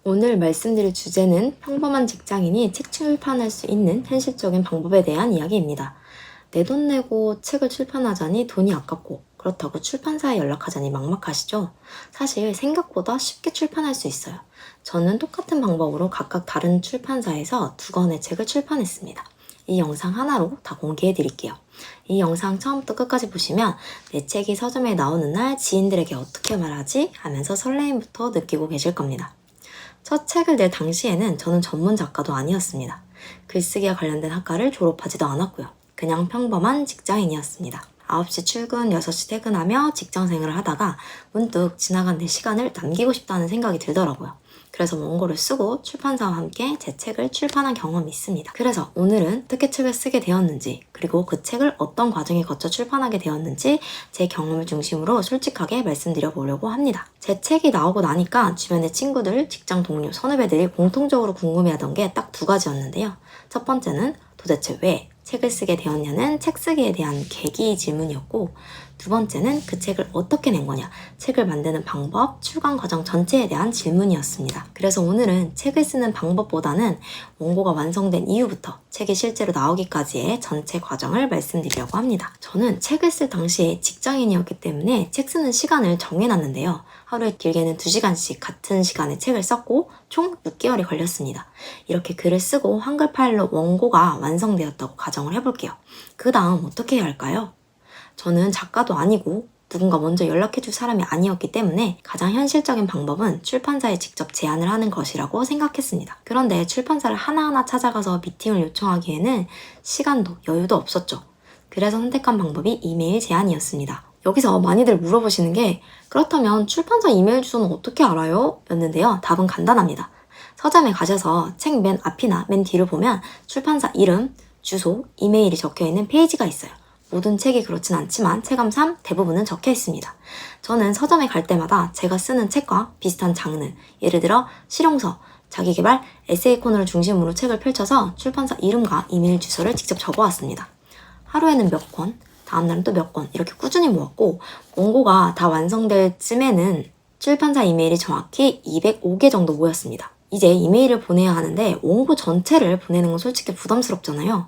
오늘 말씀드릴 주제는 평범한 직장인이 책 출판할 수 있는 현실적인 방법에 대한 이야기입니다. 내 돈 내고 책을 출판하자니 돈이 아깝고 그렇다고 출판사에 연락하자니 막막하시죠? 사실 생각보다 쉽게 출판할 수 있어요. 저는 똑같은 방법으로 각각 다른 출판사에서 2권의 책을 출판했습니다. 이 영상 하나로 다 공개해 드릴게요. 이 영상 처음부터 끝까지 보시면 내 책이 서점에 나오는 날 지인들에게 어떻게 말하지? 하면서 설레임부터 느끼고 계실 겁니다. 첫 책을 낼 당시에는 저는 전문 작가도 아니었습니다. 글쓰기와 관련된 학과를 졸업하지도 않았고요. 그냥 평범한 직장인이었습니다. 9시 출근, 6시 퇴근하며 직장 생활을 하다가 문득 지나간 내 시간을 남기고 싶다는 생각이 들더라고요. 그래서 원고를 쓰고 출판사와 함께 제 책을 출판한 경험이 있습니다. 그래서 오늘은 어떻게 책을 쓰게 되었는지, 그리고 그 책을 어떤 과정에 거쳐 출판하게 되었는지 제 경험을 중심으로 솔직하게 말씀드려 보려고 합니다. 제 책이 나오고 나니까 주변의 친구들, 직장 동료, 선후배들이 공통적으로 궁금해하던 게 딱 2가지였는데요. 첫 번째는 도대체 왜 책을 쓰게 되었냐는 책 쓰기에 대한 계기 질문이었고, 2번째는 그 책을 어떻게 낸 거냐, 책을 만드는 방법, 출간 과정 전체에 대한 질문이었습니다. 그래서 오늘은 책을 쓰는 방법보다는 원고가 완성된 이후부터 책이 실제로 나오기까지의 전체 과정을 말씀드리려고 합니다. 저는 책을 쓸 당시에 직장인이었기 때문에 책 쓰는 시간을 정해놨는데요. 하루에 길게는 2시간씩 같은 시간에 책을 썼고 총 6개월이 걸렸습니다. 이렇게 글을 쓰고 한글 파일로 원고가 완성되었다고 가정을 해볼게요. 그 다음 어떻게 해야 할까요? 저는 작가도 아니고 누군가 먼저 연락해줄 사람이 아니었기 때문에 가장 현실적인 방법은 출판사에 직접 제안을 하는 것이라고 생각했습니다. 그런데 출판사를 하나하나 찾아가서 미팅을 요청하기에는 시간도 여유도 없었죠. 그래서 선택한 방법이 이메일 제안이었습니다. 여기서 많이들 물어보시는 게, 그렇다면 출판사 이메일 주소는 어떻게 알아요? 였는데요. 답은 간단합니다. 서점에 가셔서 책 맨 앞이나 맨 뒤를 보면 출판사 이름, 주소, 이메일이 적혀있는 페이지가 있어요. 모든 책이 그렇진 않지만 체감상 대부분은 적혀 있습니다. 저는 서점에 갈 때마다 제가 쓰는 책과 비슷한 장르, 예를 들어 실용서, 자기계발, 에세이 코너를 중심으로 책을 펼쳐서 출판사 이름과 이메일 주소를 직접 적어왔습니다. 하루에는 몇 권, 다음날은 또 몇 권, 이렇게 꾸준히 모았고, 원고가 다 완성될 쯤에는 출판사 이메일이 정확히 205개 정도 모였습니다. 이제 이메일을 보내야 하는데 원고 전체를 보내는 건 솔직히 부담스럽잖아요.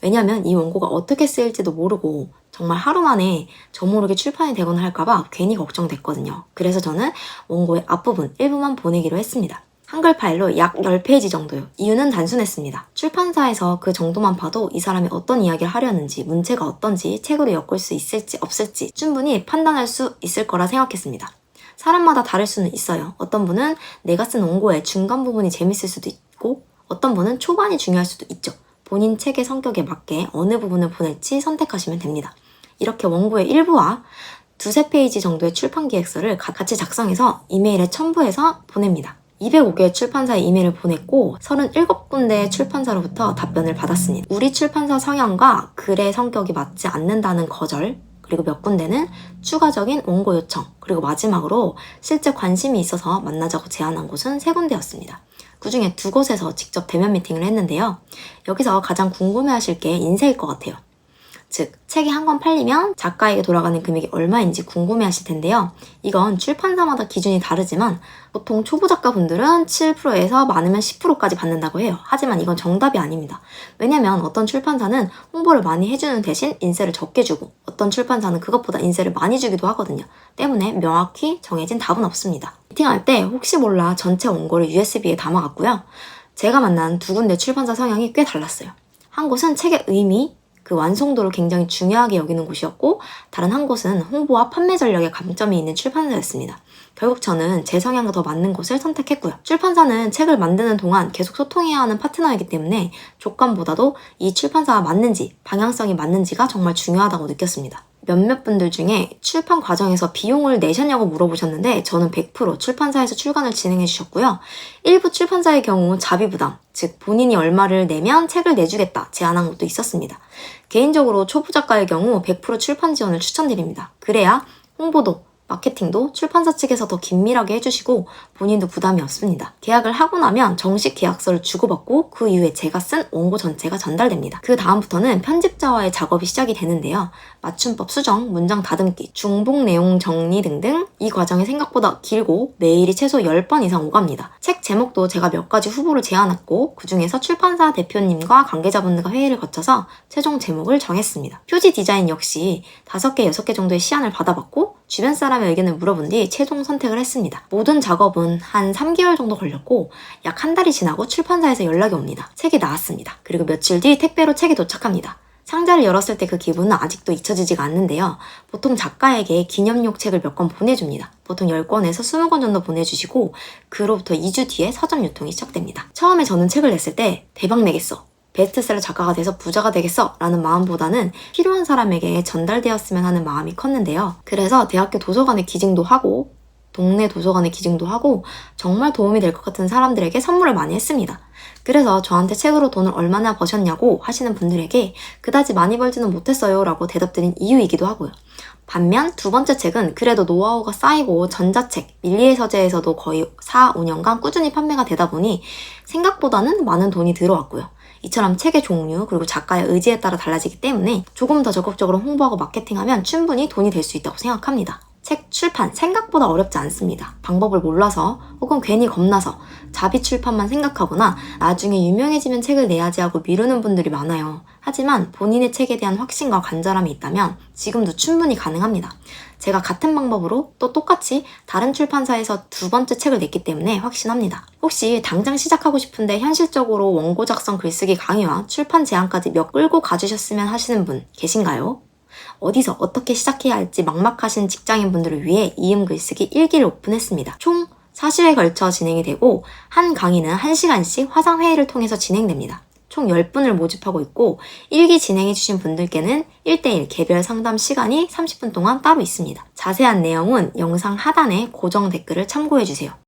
왜냐면 이 원고가 어떻게 쓰일지도 모르고 정말 하루 만에 저 모르게 출판이 되거나 할까봐 괜히 걱정됐거든요. 그래서 저는 원고의 앞부분 일부만 보내기로 했습니다. 한글 파일로 약 10페이지 정도요. 이유는 단순했습니다. 출판사에서 그 정도만 봐도 이 사람이 어떤 이야기를 하려는지, 문체가 어떤지, 책으로 엮을 수 있을지 없을지 충분히 판단할 수 있을 거라 생각했습니다. 사람마다 다를 수는 있어요. 어떤 분은 내가 쓴 원고의 중간 부분이 재밌을 수도 있고, 어떤 분은 초반이 중요할 수도 있죠. 본인 책의 성격에 맞게 어느 부분을 보낼지 선택하시면 됩니다. 이렇게 원고의 일부와 2-3페이지 정도의 출판 기획서를 같이 작성해서 이메일에 첨부해서 보냅니다. 205개의 출판사에 이메일을 보냈고 37군데의 출판사로부터 답변을 받았습니다. 우리 출판사 성향과 글의 성격이 맞지 않는다는 거절, 그리고 몇 군데는 추가적인 원고 요청, 그리고 마지막으로 실제 관심이 있어서 만나자고 제안한 곳은 3군데였습니다. 그 중에 2곳에서 직접 대면 미팅을 했는데요. 여기서 가장 궁금해하실 게 인쇄일 것 같아요. 즉, 책이 한 권 팔리면 작가에게 돌아가는 금액이 얼마인지 궁금해하실 텐데요. 이건 출판사마다 기준이 다르지만 보통 초보 작가분들은 7%에서 많으면 10%까지 받는다고 해요. 하지만 이건 정답이 아닙니다. 왜냐면 어떤 출판사는 홍보를 많이 해주는 대신 인쇄를 적게 주고, 어떤 출판사는 그것보다 인쇄를 많이 주기도 하거든요. 때문에 명확히 정해진 답은 없습니다. 미팅할 때 혹시 몰라 전체 원고를 USB에 담아갔고요. 제가 만난 2군데 출판사 성향이 꽤 달랐어요. 한 곳은 책의 의미, 그 완성도를 굉장히 중요하게 여기는 곳이었고, 다른 한 곳은 홍보와 판매 전략에 강점이 있는 출판사였습니다. 결국 저는 제 성향과 더 맞는 곳을 선택했고요. 출판사는 책을 만드는 동안 계속 소통해야 하는 파트너이기 때문에 조건보다도 이 출판사가 맞는지, 방향성이 맞는지가 정말 중요하다고 느꼈습니다. 몇몇 분들 중에 출판 과정에서 비용을 내셨냐고 물어보셨는데 저는 100% 출판사에서 출간을 진행해 주셨고요. 일부 출판사의 경우 자비 부담, 즉 본인이 얼마를 내면 책을 내주겠다 제안한 것도 있었습니다. 개인적으로 초보 작가의 경우 100% 출판 지원을 추천드립니다. 그래야 홍보도 마케팅도 출판사 측에서 더 긴밀하게 해주시고 본인도 부담이 없습니다. 계약을 하고 나면 정식 계약서를 주고받고 그 이후에 제가 쓴 원고 전체가 전달됩니다. 그 다음부터는 편집자와의 작업이 시작이 되는데요. 맞춤법 수정, 문장 다듬기, 중복 내용 정리 등등 이 과정이 생각보다 길고 메일이 최소 10번 이상 오갑니다. 책 제목도 제가 몇 가지 후보를 제안했고 그 중에서 출판사 대표님과 관계자분들과 회의를 거쳐서 최종 제목을 정했습니다. 표지 디자인 역시 5개, 6개 정도의 시안을 받아봤고 주변 사람의 의견을 물어본 뒤 최종 선택을 했습니다. 모든 작업은 한 3개월 정도 걸렸고 약 한 달이 지나고 출판사에서 연락이 옵니다. 책이 나왔습니다. 그리고 며칠 뒤 택배로 책이 도착합니다. 상자를 열었을 때 그 기분은 아직도 잊혀지지가 않는데요. 보통 작가에게 기념용 책을 몇 권 보내줍니다. 보통 10권에서 20권 정도 보내주시고 그로부터 2주 뒤에 서점 유통이 시작됩니다. 처음에 저는 책을 냈을 때 대박 내겠어, 베스트셀러 작가가 돼서 부자가 되겠어 라는 마음보다는 필요한 사람에게 전달되었으면 하는 마음이 컸는데요. 그래서 대학교 도서관에 기증도 하고 동네 도서관에 기증도 하고 정말 도움이 될 것 같은 사람들에게 선물을 많이 했습니다. 그래서 저한테 책으로 돈을 얼마나 버셨냐고 하시는 분들에게 그다지 많이 벌지는 못했어요 라고 대답드린 이유이기도 하고요. 반면 두 번째 책은 그래도 노하우가 쌓이고 전자책, 밀리의 서재에서도 거의 4, 5년간 꾸준히 판매가 되다 보니 생각보다는 많은 돈이 들어왔고요. 이처럼 책의 종류 그리고 작가의 의지에 따라 달라지기 때문에 조금 더 적극적으로 홍보하고 마케팅하면 충분히 돈이 될 수 있다고 생각합니다. 책 출판 생각보다 어렵지 않습니다. 방법을 몰라서 혹은 괜히 겁나서 자비 출판만 생각하거나 나중에 유명해지면 책을 내야지 하고 미루는 분들이 많아요. 하지만 본인의 책에 대한 확신과 간절함이 있다면 지금도 충분히 가능합니다. 제가 같은 방법으로 또 똑같이 다른 출판사에서 두 번째 책을 냈기 때문에 확신합니다. 혹시 당장 시작하고 싶은데 현실적으로 원고 작성 글쓰기 강의와 출판 제안까지 몇 끌고 가주셨으면 하시는 분 계신가요? 어디서 어떻게 시작해야 할지 막막하신 직장인분들을 위해 이음 글쓰기 1기를 오픈했습니다. 총 4주에 걸쳐 진행이 되고 한 강의는 1시간씩 화상회의를 통해서 진행됩니다. 총 10분을 모집하고 있고 1기 진행해주신 분들께는 1대1 개별 상담 시간이 30분 동안 따로 있습니다. 자세한 내용은 영상 하단에 고정 댓글을 참고해주세요.